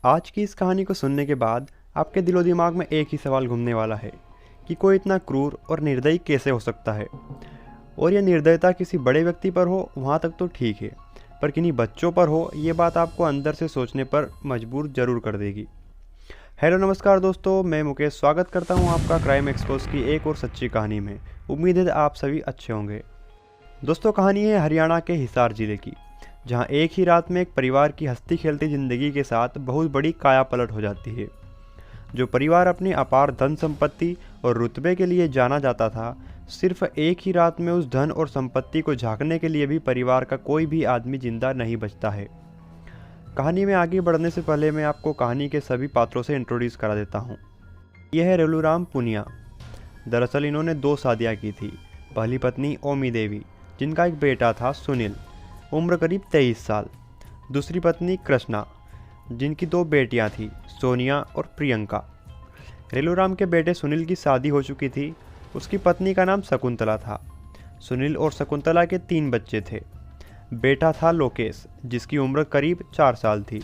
आज की इस कहानी को सुनने के बाद आपके दिलो दिमाग में एक ही सवाल घूमने वाला है कि कोई इतना क्रूर और निर्दयी कैसे हो सकता है। और यह निर्दयता किसी बड़े व्यक्ति पर हो वहाँ तक तो ठीक है, पर किन्हीं बच्चों पर हो ये बात आपको अंदर से सोचने पर मजबूर जरूर कर देगी। हेलो नमस्कार दोस्तों, मैं मुकेश स्वागत करता हूँ आपका क्राइम एक्सपोज की एक और सच्ची कहानी में। उम्मीद है आप सभी अच्छे होंगे। दोस्तों, कहानी है हरियाणा के हिसार ज़िले की, जहाँ एक ही रात में एक परिवार की हंसती खेलती ज़िंदगी के साथ बहुत बड़ी काया पलट हो जाती है। जो परिवार अपनी अपार धन संपत्ति और रुतबे के लिए जाना जाता था, सिर्फ एक ही रात में उस धन और संपत्ति को झांकने के लिए भी परिवार का कोई भी आदमी जिंदा नहीं बचता है। कहानी में आगे बढ़ने से पहले मैं आपको कहानी के सभी पात्रों से इंट्रोड्यूस करा देता हूँ। यह है रेलूराम पुनिया। दरअसल इन्होंने 2 शादियाँ की थी। पहली पत्नी ओमी देवी, जिनका एक बेटा था सुनील, उम्र करीब 23 साल। दूसरी पत्नी कृष्णा, जिनकी 2 बेटियां थीं, सोनिया और प्रियंका। रेलूराम के बेटे सुनील की शादी हो चुकी थी। उसकी पत्नी का नाम शकुंतला था। सुनील और शकुंतला के 3 बच्चे थे। बेटा था लोकेश, जिसकी उम्र करीब 4 साल थी,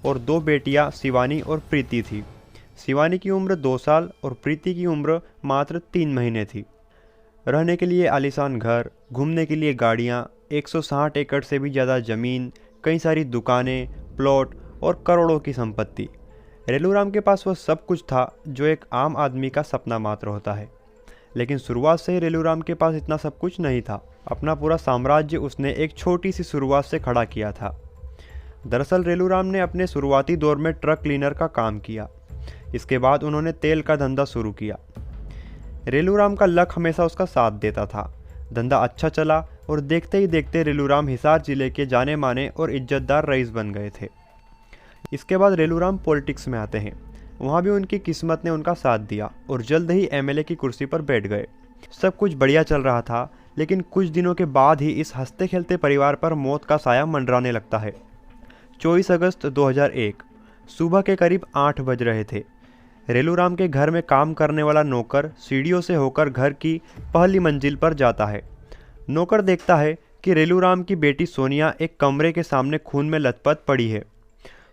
और 2 बेटियां शिवानी और प्रीति थी। शिवानी की उम्र 2 साल और प्रीति की उम्र मात्र 3 महीने थी। रहने के लिए आलीशान घर, घूमने के लिए गाड़ियाँ, 160 एकड़ से भी ज़्यादा ज़मीन, कई सारी दुकानें, प्लॉट और करोड़ों की संपत्ति। रेलूराम के पास वह सब कुछ था जो एक आम आदमी का सपना मात्र होता है। लेकिन शुरुआत से ही रेलूराम के पास इतना सब कुछ नहीं था। अपना पूरा साम्राज्य उसने एक छोटी सी शुरुआत से खड़ा किया था। दरअसल रेलूराम ने अपने शुरुआती दौर में ट्रक क्लीनर का काम किया। इसके बाद उन्होंने तेल का धंधा शुरू किया। रेलूराम का लक हमेशा उसका साथ देता था। धंधा अच्छा चला और देखते ही देखते रेलूराम हिसार जिले के जाने माने और इज्जतदार रईस बन गए थे। इसके बाद रेलूराम पॉलिटिक्स में आते हैं। वहाँ भी उनकी किस्मत ने उनका साथ दिया और जल्द ही एमएलए की कुर्सी पर बैठ गए। सब कुछ बढ़िया चल रहा था, लेकिन कुछ दिनों के बाद ही इस हंसते खेलते परिवार पर मौत का साया मंडराने लगता है। 24 अगस्त 2001 सुबह के करीब 8 बज रहे थे। रेलूराम के घर में काम करने वाला नौकर सीढ़ियों से होकर घर की पहली मंजिल पर जाता है। नौकर देखता है कि रेलूराम की बेटी सोनिया एक कमरे के सामने खून में लथपथ पड़ी है।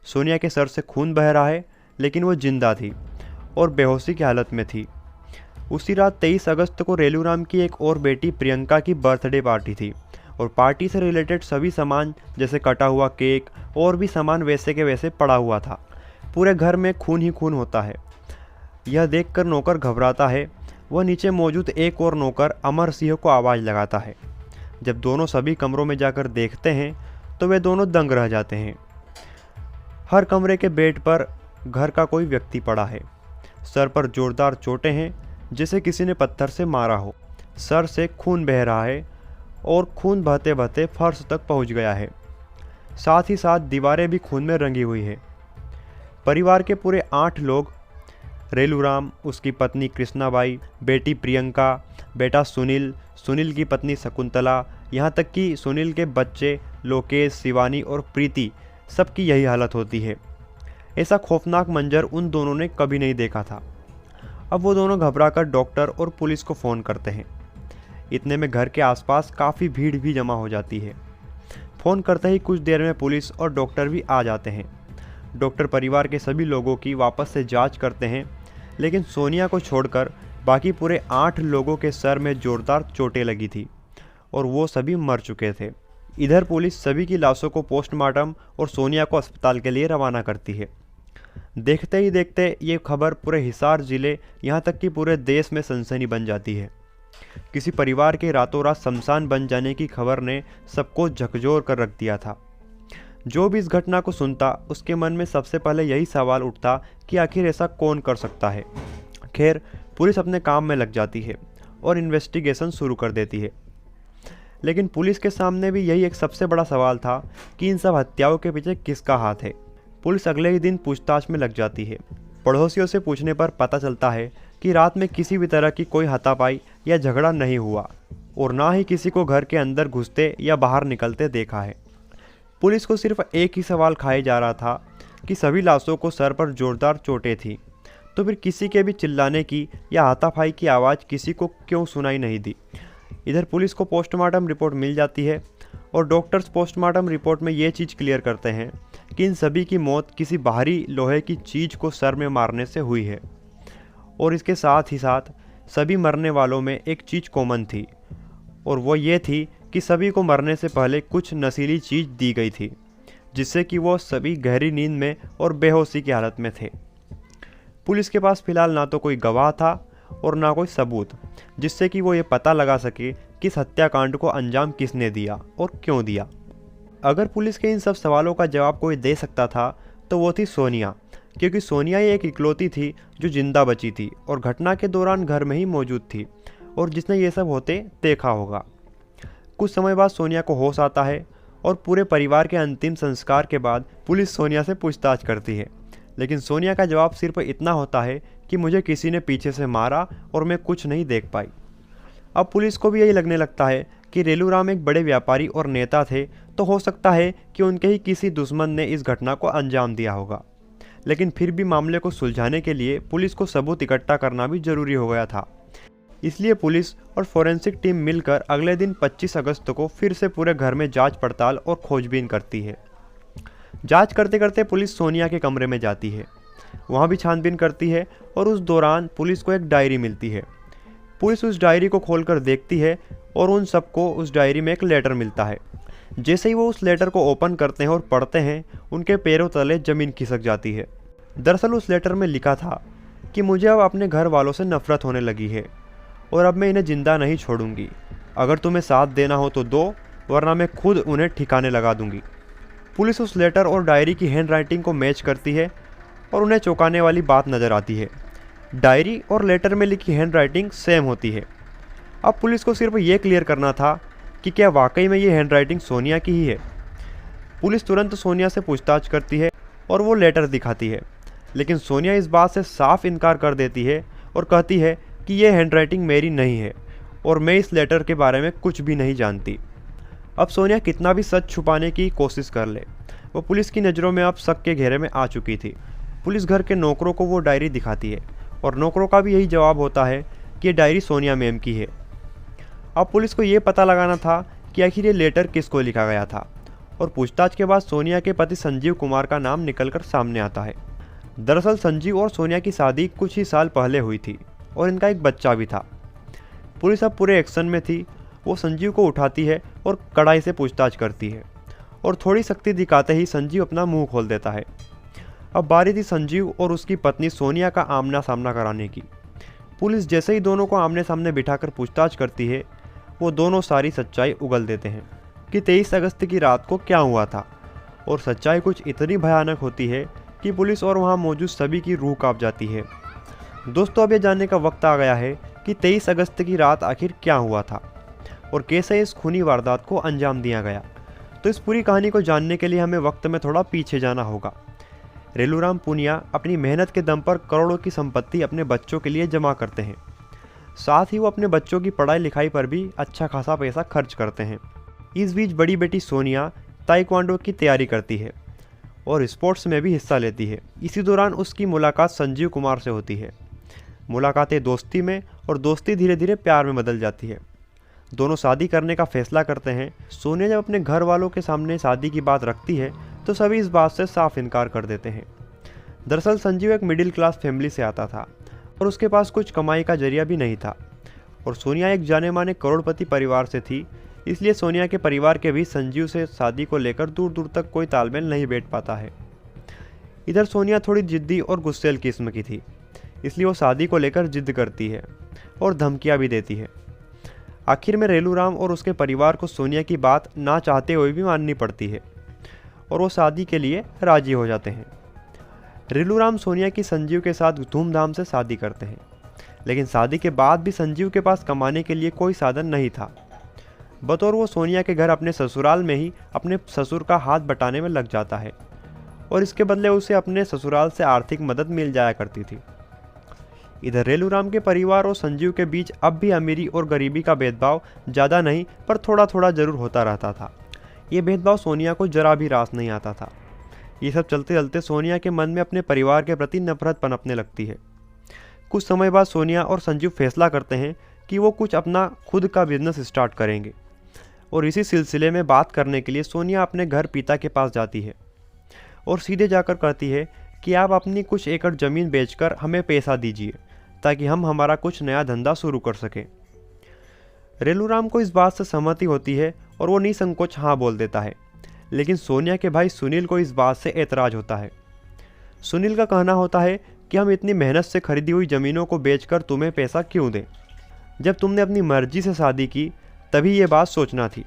सोनिया के सर से खून बह रहा है, लेकिन वो जिंदा थी और बेहोशी की हालत में थी। उसी रात 23 अगस्त को रेलूराम की एक और बेटी प्रियंका की बर्थडे पार्टी थी, और पार्टी से रिलेटेड सभी सामान जैसे कटा हुआ केक और भी सामान वैसे के वैसे पड़ा हुआ था। पूरे घर में खून ही खून होता है। यह देखकर नौकर घबराता है। वह नीचे मौजूद एक और नौकर अमर सिंह को आवाज़ लगाता है। जब दोनों सभी कमरों में जाकर देखते हैं तो वे दोनों दंग रह जाते हैं। हर कमरे के बेड पर घर का कोई व्यक्ति पड़ा है। सर पर जोरदार चोटें हैं, जैसे किसी ने पत्थर से मारा हो। सर से खून बह रहा है और खून बहते बहते फर्श तक पहुंच गया है। साथ ही साथ दीवारें भी खून में रंगी हुई है। परिवार के पूरे 8 लोग, रेलूराम, उसकी पत्नी कृष्णाबाई, बेटी प्रियंका, बेटा सुनील, सुनील की पत्नी शकुंतला, यहाँ तक कि सुनील के बच्चे लोकेश, शिवानी और प्रीति, सबकी यही हालत होती है। ऐसा खौफनाक मंजर उन दोनों ने कभी नहीं देखा था। अब वो दोनों घबराकर डॉक्टर और पुलिस को फ़ोन करते हैं। इतने में घर के आसपास काफ़ी भीड़ भी जमा हो जाती है। फ़ोन करते ही कुछ देर में पुलिस और डॉक्टर भी आ जाते हैं। डॉक्टर परिवार के सभी लोगों की वापस से जांच करते हैं, लेकिन सोनिया को छोड़कर बाकी पूरे 8 लोगों के सर में जोरदार चोटें लगी थी और वो सभी मर चुके थे। इधर पुलिस सभी की लाशों को पोस्टमार्टम और सोनिया को अस्पताल के लिए रवाना करती है। देखते ही देखते ये खबर पूरे हिसार ज़िले, यहाँ तक कि पूरे देश में सनसनी बन जाती है। किसी परिवार के रातों रात शमशान बन जाने की खबर ने सबको झकझोर कर रख दिया था। जो भी इस घटना को सुनता, उसके मन में सबसे पहले यही सवाल उठता कि आखिर ऐसा कौन कर सकता है। खैर, पुलिस अपने काम में लग जाती है और इन्वेस्टिगेशन शुरू कर देती है। लेकिन पुलिस के सामने भी यही एक सबसे बड़ा सवाल था कि इन सब हत्याओं के पीछे किसका हाथ है। पुलिस अगले ही दिन पूछताछ में लग जाती है। पड़ोसियों से पूछने पर पता चलता है कि रात में किसी भी तरह की कोई हाथापाई या झगड़ा नहीं हुआ, और ना ही किसी को घर के अंदर घुसते या बाहर निकलते देखा है। पुलिस को सिर्फ एक ही सवाल खाए जा रहा था कि सभी लाशों को सर पर जोरदार चोटें थीं, तो फिर किसी के भी चिल्लाने की या हाथापाई की आवाज़ किसी को क्यों सुनाई नहीं दी। इधर पुलिस को पोस्टमार्टम रिपोर्ट मिल जाती है और डॉक्टर्स पोस्टमार्टम रिपोर्ट में ये चीज़ क्लियर करते हैं कि इन सभी की मौत किसी बाहरी लोहे की चीज़ को सर में मारने से हुई है। और इसके साथ ही साथ सभी मरने वालों में एक चीज़ कॉमन थी, और वो ये थी कि सभी को मरने से पहले कुछ नशीली चीज़ दी गई थी, जिससे कि वो सभी गहरी नींद में और बेहोशी की हालत में थे। पुलिस के पास फिलहाल ना तो कोई गवाह था और ना कोई सबूत, जिससे कि वो ये पता लगा सके कि इस हत्याकांड को अंजाम किसने दिया और क्यों दिया। अगर पुलिस के इन सब सवालों का जवाब कोई दे सकता था तो वो थी सोनिया, क्योंकि सोनिया ही एक इकलौती थी जो जिंदा बची थी और घटना के दौरान घर में ही मौजूद थी और जिसने ये सब होते देखा होगा। कुछ समय बाद सोनिया को होश आता है और पूरे परिवार के अंतिम संस्कार के बाद पुलिस सोनिया से पूछताछ करती है, लेकिन सोनिया का जवाब सिर्फ इतना होता है कि मुझे किसी ने पीछे से मारा और मैं कुछ नहीं देख पाई। अब पुलिस को भी यही लगने लगता है कि रेलूराम एक बड़े व्यापारी और नेता थे, तो हो सकता है कि उनके ही किसी दुश्मन ने इस घटना को अंजाम दिया होगा। लेकिन फिर भी मामले को सुलझाने के लिए पुलिस को सबूत इकट्ठा करना भी जरूरी हो गया था। इसलिए पुलिस और फोरेंसिक टीम मिलकर अगले दिन 25 अगस्त को फिर से पूरे घर में जांच पड़ताल और खोजबीन करती है। जांच करते करते पुलिस सोनिया के कमरे में जाती है, वहां भी छानबीन करती है और उस दौरान पुलिस को एक डायरी मिलती है। पुलिस उस डायरी को खोलकर देखती है और उन सबको उस डायरी में एक लेटर मिलता है। जैसे ही वो उस लेटर को ओपन करते हैं और पढ़ते हैं, उनके पैरों तले जमीन खिसक जाती है। दरअसल उस लेटर में लिखा था कि मुझे अब अपने घर वालों से नफरत होने लगी है और अब मैं इन्हें जिंदा नहीं छोड़ूंगी। अगर तुम्हें साथ देना हो तो दो, वरना मैं खुद उन्हें ठिकाने लगा दूंगी। पुलिस उस लेटर और डायरी की हैंडराइटिंग को मैच करती है और उन्हें चौंकाने वाली बात नज़र आती है, डायरी और लेटर में लिखी हैंडराइटिंग सेम होती है। अब पुलिस को सिर्फ ये क्लियर करना था कि क्या वाकई में ये हैंडराइटिंग सोनिया की ही है। पुलिस तुरंत सोनिया से पूछताछ करती है और वो लेटर दिखाती है, लेकिन सोनिया इस बात से साफ इनकार कर देती है और कहती है कि ये हैंडराइटिंग मेरी नहीं है और मैं इस लेटर के बारे में कुछ भी नहीं जानती। अब सोनिया कितना भी सच छुपाने की कोशिश कर ले, वो पुलिस की नज़रों में अब शक के घेरे में आ चुकी थी। पुलिस घर के नौकरों को वो डायरी दिखाती है और नौकरों का भी यही जवाब होता है कि ये डायरी सोनिया मैम की है। अब पुलिस को ये पता लगाना था कि आखिर ये लेटर किसको लिखा गया था, और पूछताछ के बाद सोनिया के पति संजीव कुमार का नाम निकलकर सामने आता है। दरअसल संजीव और सोनिया की शादी कुछ ही साल पहले हुई थी और इनका एक बच्चा भी था। पुलिस अब पूरे एक्शन में थी। वो संजीव को उठाती है और कड़ाई से पूछताछ करती है और थोड़ी सख्ती दिखाते ही संजीव अपना मुंह खोल देता है। अब बारी थी संजीव और उसकी पत्नी सोनिया का आमना सामना कराने की। पुलिस जैसे ही दोनों को आमने सामने बिठाकर पूछताछ करती है, वो दोनों सारी सच्चाई उगल देते हैं कि 23 अगस्त की रात को क्या हुआ था। और सच्चाई कुछ इतनी भयानक होती है कि पुलिस और वहाँ मौजूद सभी की रूह कांप जाती है। दोस्तों, अब ये जानने का वक्त आ गया है कि 23 अगस्त की रात आखिर क्या हुआ था और कैसे इस खूनी वारदात को अंजाम दिया गया। तो इस पूरी कहानी को जानने के लिए हमें वक्त में थोड़ा पीछे जाना होगा। रेलूराम पूनिया अपनी मेहनत के दम पर करोड़ों की संपत्ति अपने बच्चों के लिए जमा करते हैं। साथ ही वो अपने बच्चों की पढ़ाई लिखाई पर भी अच्छा खासा पैसा खर्च करते हैं। इस बीच बड़ी बेटी सोनिया ताइक्वांडो की तैयारी करती है और स्पोर्ट्स में भी हिस्सा लेती है। इसी दौरान उसकी मुलाकात संजीव कुमार से होती है। मुलाकातें दोस्ती में और दोस्ती धीरे धीरे प्यार में बदल जाती है। दोनों शादी करने का फैसला करते हैं। सोनिया जब अपने घर वालों के सामने शादी की बात रखती है तो सभी इस बात से साफ इनकार कर देते हैं। दरअसल संजीव एक मिडिल क्लास फैमिली से आता था और उसके पास कुछ कमाई का जरिया भी नहीं था, और सोनिया एक जाने माने करोड़पति परिवार से थी। इसलिए सोनिया के परिवार के बीच संजीव से शादी को लेकर दूर दूर तक कोई तालमेल नहीं बैठ पाता है। इधर सोनिया थोड़ी जिद्दी और गुस्सैल किस्म की थी, इसलिए वो शादी को लेकर जिद करती है और धमकियां भी देती है। आखिर में रेलूराम और उसके परिवार को सोनिया की बात ना चाहते हुए भी माननी पड़ती है और वो शादी के लिए राजी हो जाते हैं। रेलूराम सोनिया की संजीव के साथ धूमधाम से शादी करते हैं, लेकिन शादी के बाद भी संजीव के पास कमाने के लिए कोई साधन नहीं था। बतौर वो सोनिया के घर अपने ससुराल में ही अपने ससुर का हाथ बटाने में लग जाता है और इसके बदले उसे अपने ससुराल से आर्थिक मदद मिल जाया करती थी। इधर रेलूराम के परिवार और संजीव के बीच अब भी अमीरी और गरीबी का भेदभाव ज़्यादा नहीं पर थोड़ा थोड़ा जरूर होता रहता था। ये भेदभाव सोनिया को जरा भी रास नहीं आता था। ये सब चलते चलते सोनिया के मन में अपने परिवार के प्रति नफरत पनपने लगती है। कुछ समय बाद सोनिया और संजीव फैसला करते हैं कि वो कुछ अपना खुद का बिजनेस स्टार्ट करेंगे, और इसी सिलसिले में बात करने के लिए सोनिया अपने घर पिता के पास जाती है और सीधे जाकर कहती है कि आप अपनी कुछ एकड़ ज़मीन बेचकर हमें पैसा दीजिए ताकि हम हमारा कुछ नया धंधा शुरू कर सकें। रेलूराम को इस बात से सहमति होती है और वो निसंकोच हाँ बोल देता है, लेकिन सोनिया के भाई सुनील को इस बात से एतराज़ होता है। सुनील का कहना होता है कि हम इतनी मेहनत से खरीदी हुई ज़मीनों को बेचकर तुम्हें पैसा क्यों दें? जब तुमने अपनी मर्जी से शादी की तभी ये बात सोचना थी।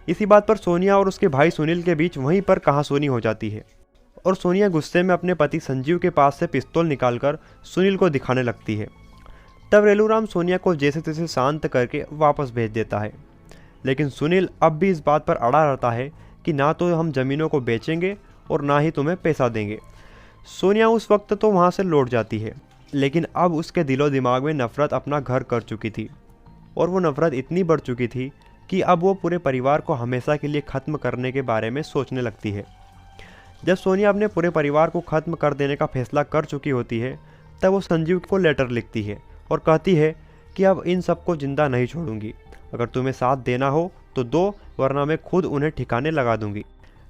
इसी बात पर सोनिया और उसके भाई सुनील के बीच वहीं पर कहासुनी हो जाती है और सोनिया गुस्से में अपने पति संजीव के पास से पिस्तौल निकालकर सुनील को दिखाने लगती है। तब रेलूराम सोनिया को जैसे तैसे शांत करके वापस भेज देता है, लेकिन सुनील अब भी इस बात पर अड़ा रहता है कि ना तो हम ज़मीनों को बेचेंगे और ना ही तुम्हें पैसा देंगे। सोनिया उस वक्त तो वहाँ से लौट जाती है, लेकिन अब उसके दिलो दिमाग में नफ़रत अपना घर कर चुकी थी और वो नफ़रत इतनी बढ़ चुकी थी कि अब वो पूरे परिवार को हमेशा के लिए ख़त्म करने के बारे में सोचने लगती है। जब सोनिया अपने पूरे परिवार को ख़त्म कर देने का फैसला कर चुकी होती है तब वो संजीव को लेटर लिखती है और कहती है कि अब इन सबको ज़िंदा नहीं छोड़ूंगी, अगर तुम्हें साथ देना हो तो दो, वरना मैं खुद उन्हें ठिकाने लगा दूंगी।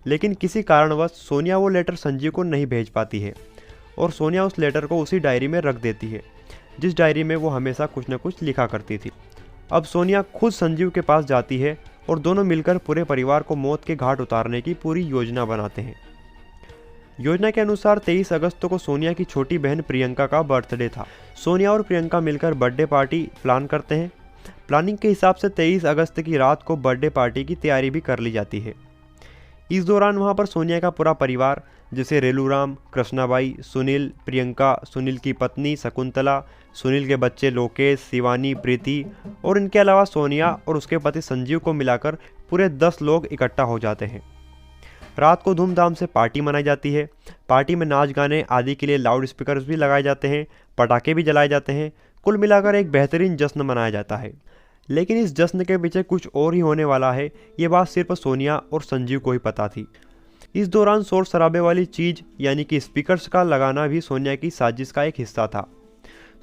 लेकिन किसी कारणवश सोनिया वो लेटर संजीव को नहीं भेज पाती है और सोनिया उस लेटर को उसी डायरी में रख देती है जिस डायरी में वो हमेशा कुछ न कुछ लिखा करती थी। अब सोनिया खुद संजीव के पास जाती है और दोनों मिलकर पूरे परिवार को मौत के घाट उतारने की पूरी योजना बनाते हैं। योजना के अनुसार 23 अगस्त को सोनिया की छोटी बहन प्रियंका का बर्थडे था। सोनिया और प्रियंका मिलकर बर्थडे पार्टी प्लान करते हैं। प्लानिंग के हिसाब से 23 अगस्त की रात को बर्थडे पार्टी की तैयारी भी कर ली जाती है। इस दौरान वहां पर सोनिया का पूरा परिवार, जैसे रेलूराम, कृष्णाबाई, सुनील, प्रियंका, सुनील की पत्नी शकुंतला, सुनील के बच्चे लोकेश, शिवानी, प्रीति और इनके अलावा सोनिया और उसके पति संजीव को मिलाकर पूरे 10 लोग इकट्ठा हो जाते हैं। रात को धूमधाम से पार्टी मनाई जाती है। पार्टी में नाच गाने आदि के लिए लाउड स्पीकर्स भी लगाए जाते हैं, पटाखे भी जलाए जाते हैं। कुल मिलाकर एक बेहतरीन जश्न मनाया जाता है। लेकिन इस जश्न के पीछे कुछ और ही होने वाला है, ये बात सिर्फ सोनिया और संजीव को ही पता थी। इस दौरान शोर शराबे वाली चीज़ यानी कि स्पीकर्स का लगाना भी सोनिया की साजिश का एक हिस्सा था।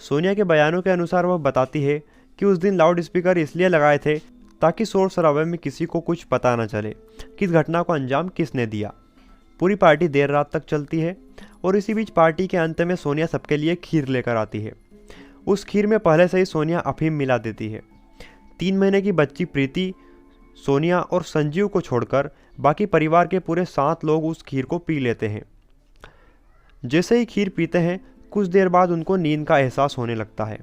सोनिया के बयानों के अनुसार वह बताती है कि उस दिन लाउड स्पीकर इसलिए लगाए थे ताकि शोर शराबे में किसी को कुछ पता न चले कि इस घटना को अंजाम किसने दिया। पूरी पार्टी देर रात तक चलती है और इसी बीच पार्टी के अंत में सोनिया सबके लिए खीर लेकर आती है। उस खीर में पहले से ही सोनिया अफीम मिला देती है। 3 महीने की बच्ची प्रीति, सोनिया और संजीव को छोड़कर बाकी परिवार के पूरे 7 लोग उस खीर को पी लेते हैं। जैसे ही खीर पीते हैं कुछ देर बाद उनको नींद का एहसास होने लगता है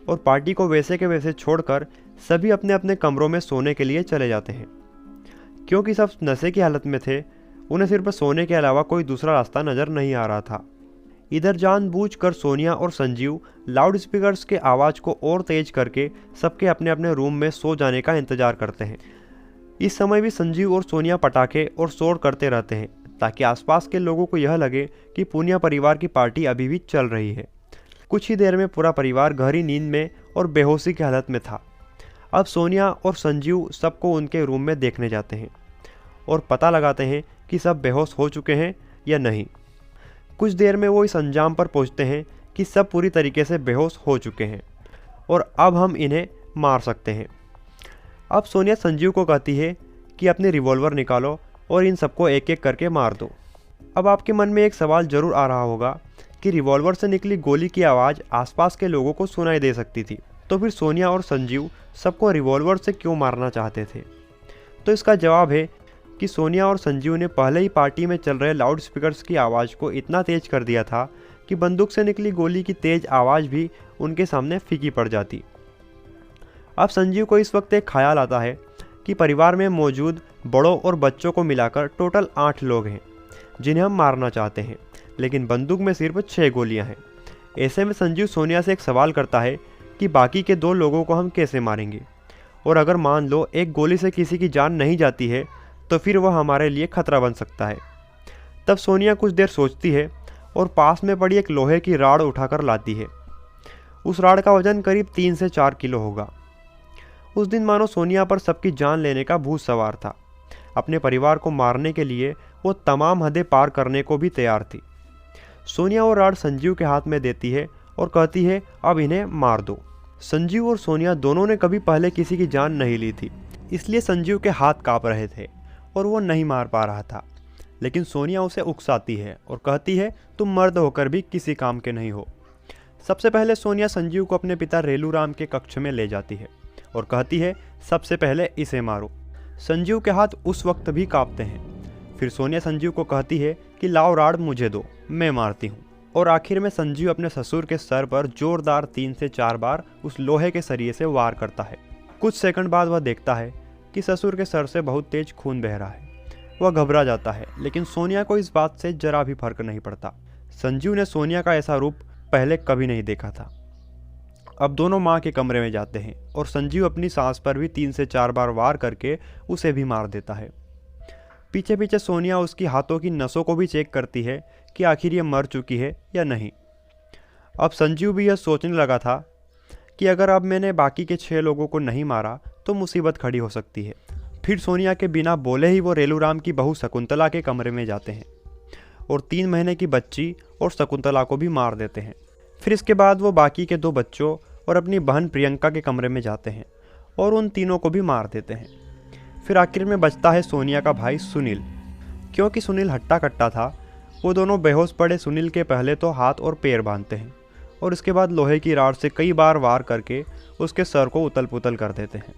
और पार्टी को वैसे के वैसे छोड़कर सभी अपने अपने कमरों में सोने के लिए चले जाते हैं। क्योंकि सब नशे की हालत में थे, उन्हें सिर्फ सोने के अलावा कोई दूसरा रास्ता नज़र नहीं आ रहा था। इधर जानबूझकर सोनिया और संजीव लाउड स्पीकर्स के आवाज़ को और तेज करके सबके अपने अपने रूम में सो जाने का इंतज़ार करते हैं। इस समय भी संजीव और सोनिया पटाखे और शोर करते रहते हैं ताकि आसपास के लोगों को यह लगे कि पूनिया परिवार की पार्टी अभी भी चल रही है। कुछ ही देर में पूरा परिवार गहरी नींद में और बेहोशी की हालत में था। अब सोनिया और संजीव सबको उनके रूम में देखने जाते हैं और पता लगाते हैं कि सब बेहोश हो चुके हैं या नहीं। कुछ देर में वो इस अंजाम पर पहुंचते हैं कि सब पूरी तरीके से बेहोश हो चुके हैं और अब हम इन्हें मार सकते हैं। अब सोनिया संजीव को कहती है कि अपनी रिवॉल्वर निकालो और इन सबको एक एक करके मार दो। अब आपके मन में एक सवाल जरूर आ रहा होगा कि रिवॉल्वर से निकली गोली की आवाज़ आसपास के लोगों को सुनाई दे सकती थी, तो फिर सोनिया और संजीव सबको रिवॉल्वर से क्यों मारना चाहते थे? तो इसका जवाब है कि सोनिया और संजीव ने पहले ही पार्टी में चल रहे लाउड स्पीकर्स की आवाज़ को इतना तेज कर दिया था कि बंदूक से निकली गोली की तेज आवाज़ भी उनके सामने फीकी पड़ जाती। अब संजीव को इस वक्त एक ख्याल आता है कि परिवार में मौजूद बड़ों और बच्चों को मिलाकर टोटल 8 लोग हैं जिन्हें हम मारना चाहते हैं, लेकिन बंदूक में सिर्फ 6 गोलियां हैं। ऐसे में संजीव सोनिया से एक सवाल करता है कि बाकी के 2 लोगों को हम कैसे मारेंगे, और अगर मान लो एक गोली से किसी की जान नहीं जाती है तो फिर वह हमारे लिए खतरा बन सकता है। तब सोनिया कुछ देर सोचती है और पास में पड़ी एक लोहे की राड उठाकर लाती है। उस राड का वजन करीब 3 से 4 किलो होगा। उस दिन मानो सोनिया पर सबकी जान लेने का भूत सवार था। अपने परिवार को मारने के लिए वो तमाम हदें पार करने को भी तैयार थी। सोनिया वो राड संजीव के हाथ में देती है और कहती है अब इन्हें मार दो। संजीव और सोनिया दोनों ने कभी पहले किसी की जान नहीं ली थी, इसलिए संजीव के हाथ काँप रहे थे और वो नहीं मार पा रहा था। लेकिन सोनिया उसे उकसाती है और कहती है तुम मर्द होकर भी किसी काम के नहीं हो। सबसे पहले सोनिया संजीव को अपने पिता रेलूराम के कक्ष में ले जाती है और कहती है सबसे पहले इसे मारो। संजीव के हाथ उस वक्त भी कांपते हैं। फिर सोनिया संजीव को कहती है कि लाओ राड मुझे दो, मैं मारती हूँ। और आखिर में संजीव अपने ससुर के सर पर जोरदार 3 से 4 बार उस लोहे के सरिये से वार करता है। कुछ सेकंड बाद वह देखता है कि ससुर के सर से बहुत तेज खून बह रहा है। वह घबरा जाता है, लेकिन सोनिया को इस बात से जरा भी फर्क नहीं पड़ता। संजीव ने सोनिया का ऐसा रूप पहले कभी नहीं देखा था। अब दोनों माँ के कमरे में जाते हैं और संजीव अपनी सांस पर भी 3 से 4 बार वार करके उसे भी मार देता है। पीछे पीछे सोनिया उसकी हाथों की नसों को भी चेक करती है कि आखिर ये मर चुकी है या नहीं। अब संजीव भी यह सोचने लगा था कि अगर अब मैंने बाकी के 6 लोगों को नहीं मारा तो मुसीबत खड़ी हो सकती है। फिर सोनिया के बिना बोले ही वो रेलूराम की बहू शकुंतला के कमरे में जाते हैं और 3 महीने की बच्ची और शकुंतला को भी मार देते हैं। फिर इसके बाद वो बाकी के 2 बच्चों और अपनी बहन प्रियंका के कमरे में जाते हैं और उन तीनों को भी मार देते हैं। फिर आखिर में बचता है सोनिया का भाई सुनील। क्योंकि सुनील हट्टा कट्टा था, वो दोनों बेहोश पड़े सुनील के पहले तो हाथ और पैर बांधते हैं और इसके बाद लोहे की राड से कई बार वार करके उसके सर को उतल पुतल कर देते हैं।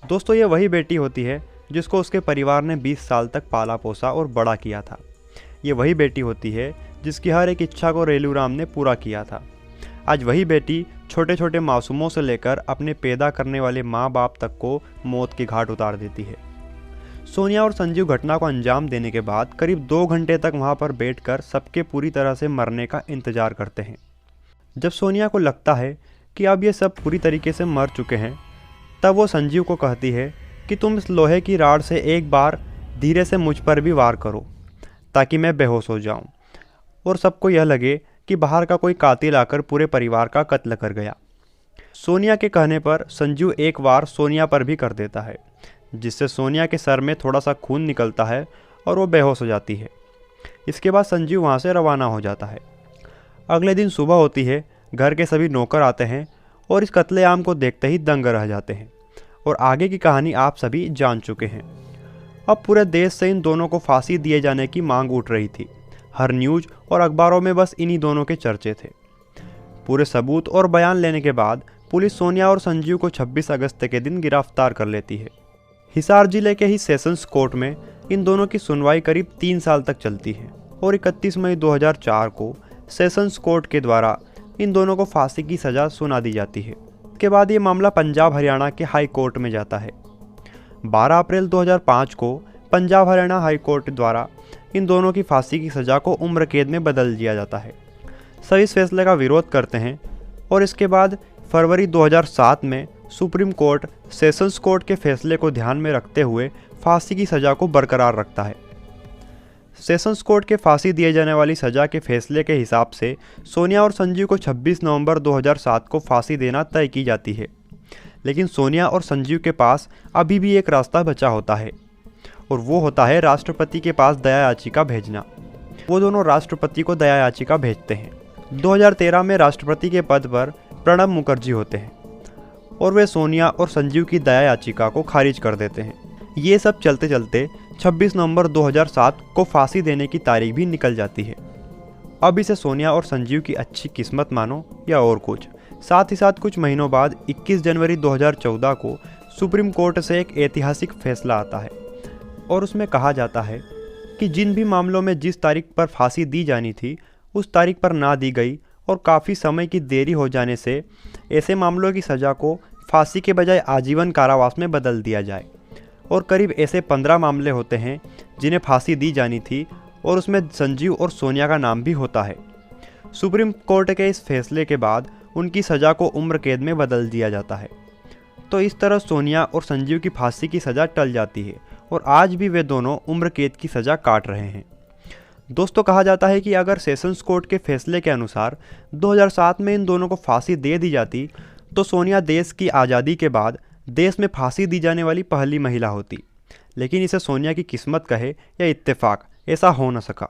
दोस्तों, ये वही बेटी होती है जिसको उसके परिवार ने 20 साल तक पाला पोसा और बड़ा किया था। ये वही बेटी होती है जिसकी हर एक इच्छा को रेलूराम ने पूरा किया था। आज वही बेटी छोटे छोटे मासूमों से लेकर अपने पैदा करने वाले माँ बाप तक को मौत के घाट उतार देती है। सोनिया और संजीव घटना को अंजाम देने के बाद करीब 2 घंटे तक वहाँ पर बैठकर सबके पूरी तरह से मरने का इंतजार करते हैं। जब सोनिया को लगता है कि अब ये सब पूरी तरीके से मर चुके हैं, तब वो संजीव को कहती है कि तुम इस लोहे की राड से एक बार धीरे से मुझ पर भी वार करो ताकि मैं बेहोश हो जाऊं और सबको यह लगे कि बाहर का कोई कातिल आकर पूरे परिवार का कत्ल कर गया। सोनिया के कहने पर संजीव एक वार सोनिया पर भी कर देता है, जिससे सोनिया के सर में थोड़ा सा खून निकलता है और वो बेहोश हो जाती है। इसके बाद संजीव वहाँ से रवाना हो जाता है। अगले दिन सुबह होती है, घर के सभी नौकर आते हैं और इस कत्लेआम को देखते ही दंग रह जाते हैं और आगे की कहानी आप सभी जान चुके हैं। अब पूरे देश से इन दोनों को फांसी दिए जाने की मांग उठ रही थी। हर न्यूज़ और अखबारों में बस इन्हीं दोनों के चर्चे थे। पूरे सबूत और बयान लेने के बाद पुलिस सोनिया और संजीव को 26 अगस्त के दिन गिरफ्तार कर लेती है। हिसार जिले के ही सेशंस कोर्ट में इन दोनों की सुनवाई करीब 3 साल तक चलती है और 31 मई 2004 को सेशंस कोर्ट के द्वारा इन दोनों को फांसी की सज़ा सुना दी जाती है। इसके बाद ये मामला पंजाब हरियाणा के हाई कोर्ट में जाता है। 12 अप्रैल 2005 को पंजाब हरियाणा हाई कोर्ट द्वारा इन दोनों की फांसी की सज़ा को उम्र कैद में बदल दिया जाता है। सभी इस फैसले का विरोध करते हैं और इसके बाद फरवरी 2007 में सुप्रीम कोर्ट सेशंस कोर्ट के फैसले को ध्यान में रखते हुए फांसी की सज़ा को बरकरार रखता है। सेशंस कोर्ट के फांसी दिए जाने वाली सज़ा के फैसले के हिसाब से सोनिया और संजीव को 26 नवंबर 2007 को फांसी देना तय की जाती है। लेकिन सोनिया और संजीव के पास अभी भी एक रास्ता बचा होता है और वो होता है राष्ट्रपति के पास दया याचिका भेजना। वो दोनों राष्ट्रपति को दया याचिका भेजते हैं। 2013 में राष्ट्रपति के पद पर प्रणब मुखर्जी होते हैं और वे सोनिया और संजीव की दया याचिका को खारिज कर देते हैं। ये सब चलते चलते 26 नवंबर 2007 को फांसी देने की तारीख भी निकल जाती है। अब इसे सोनिया और संजीव की अच्छी किस्मत मानो या और कुछ। साथ ही साथ कुछ महीनों बाद 21 जनवरी 2014 को सुप्रीम कोर्ट से एक ऐतिहासिक फैसला आता है और उसमें कहा जाता है कि जिन भी मामलों में जिस तारीख पर फांसी दी जानी थी उस तारीख पर ना दी गई और काफ़ी समय की देरी हो जाने से ऐसे मामलों की सज़ा को फांसी के बजाय आजीवन कारावास में बदल दिया जाए। और करीब ऐसे 15 मामले होते हैं जिन्हें फांसी दी जानी थी और उसमें संजीव और सोनिया का नाम भी होता है। सुप्रीम कोर्ट के इस फैसले के बाद उनकी सज़ा को उम्र कैद में बदल दिया जाता है। तो इस तरह सोनिया और संजीव की फांसी की सज़ा टल जाती है और आज भी वे दोनों उम्र कैद की सज़ा काट रहे हैं। दोस्तों, कहा जाता है कि अगर सेशंस कोर्ट के फैसले के अनुसार 2007 में इन दोनों को फांसी दे दी जाती तो सोनिया देश की आज़ादी के बाद देश में फांसी दी जाने वाली पहली महिला होती। लेकिन इसे सोनिया की किस्मत कहे या इत्तेफाक, ऐसा हो न सका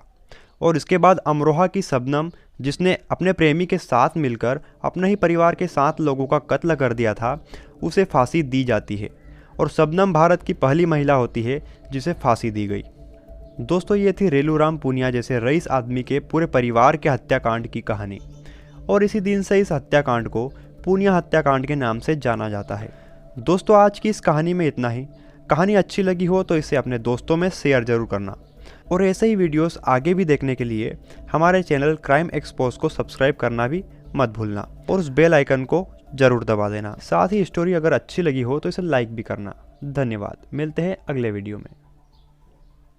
और इसके बाद अमरोहा की शबनम, जिसने अपने प्रेमी के साथ मिलकर अपने ही परिवार के 7 लोगों का कत्ल कर दिया था, उसे फांसी दी जाती है और शबनम भारत की पहली महिला होती है जिसे फांसी दी गई। दोस्तों ये थी रेलूराम पूनिया जैसे रईस आदमी के पूरे परिवार के हत्याकांड की कहानी, और इसी दिन से इस हत्याकांड को पूनिया हत्याकांड के नाम से जाना जाता है। दोस्तों आज की इस कहानी में इतना ही। कहानी अच्छी लगी हो तो इसे अपने दोस्तों में शेयर जरूर करना, और ऐसे ही वीडियोस आगे भी देखने के लिए हमारे चैनल क्राइम एक्सपोज को सब्सक्राइब करना भी मत भूलना, और उस बेल आइकन को जरूर दबा देना। साथ ही स्टोरी अगर अच्छी लगी हो तो इसे लाइक भी करना। धन्यवाद, मिलते हैं अगले वीडियो में।